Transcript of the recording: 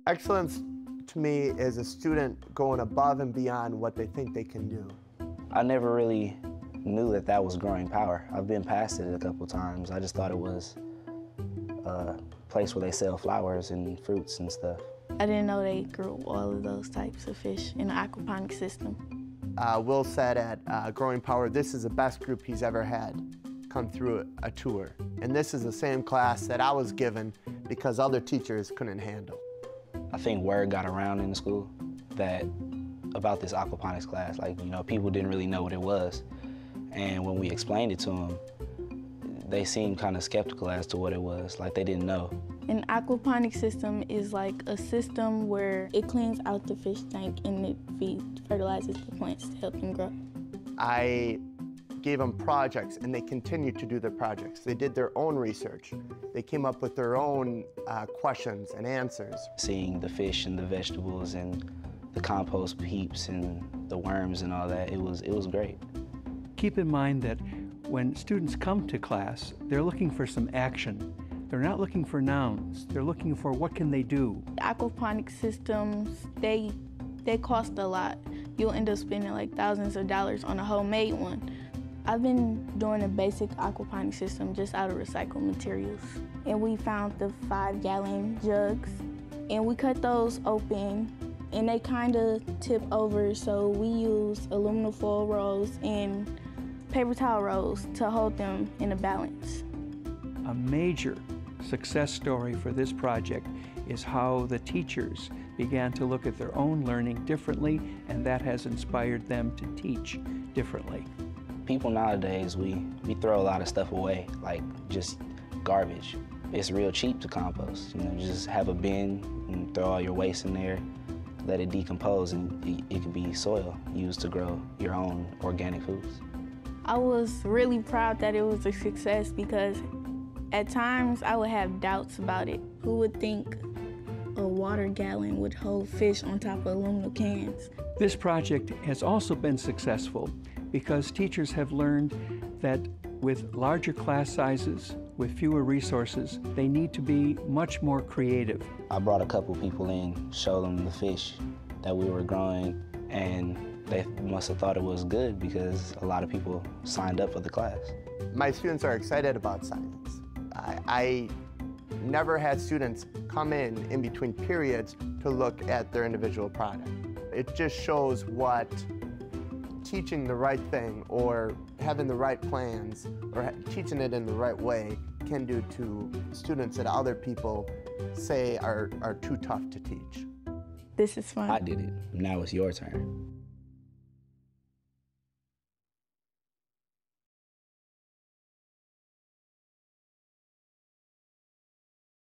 Excellence to me is a student going above and beyond what they think they can do. I never really knew that that was growing power. I've been past it a couple times. I just thought it was a place where they sell flowers and fruits and stuff. I didn't know they grew all of those types of fish in the aquaponic system. Will said at Growing Power, this is the best group he's ever had come through a tour. And this is the same class that I was given because other teachers couldn't handle. I think word got around in the school that about this aquaponics class, people didn't really know what it was. And when we explained it to them, they seemed kind of skeptical as to what it was, like they didn't know. An aquaponic system is like a system where it cleans out the fish tank and it fertilizes the plants to help them grow. I gave them projects and they continued to do their projects. They did their own research. They came up with their own questions and answers. Seeing the fish and the vegetables and the compost heaps and the worms and all that, it was great. Keep in mind that when students come to class, they're looking for some action. They're not looking for nouns. They're looking for what can they do. Aquaponic systems, they cost a lot. You'll end up spending like thousands of dollars on a homemade one. I've been doing a basic aquaponic system just out of recycled materials. And we found the 5-gallon jugs and we cut those open and they kind of tip over, so we use aluminum foil rolls and paper towel rolls to hold them in a balance. A major success story for this project is how the teachers began to look at their own learning differently, and that has inspired them to teach differently. People nowadays, we throw a lot of stuff away, like just garbage. It's real cheap to compost. Just have a bin and throw all your waste in there, let it decompose, and it can be soil used to grow your own organic foods. I was really proud that it was a success because at times I would have doubts about it. Who would think a water gallon would hold fish on top of aluminum cans? This project has also been successful because teachers have learned that with larger class sizes, with fewer resources, they need to be much more creative. I brought a couple people in, showed them the fish that we were growing, and they must have thought it was good because a lot of people signed up for the class. My students are excited about science. I never had students come in between periods to look at their individual product. It just shows what teaching the right thing or having the right plans or teaching it in the right way can do to students that other people say are too tough to teach. This is fun. I did it. Now it's your turn.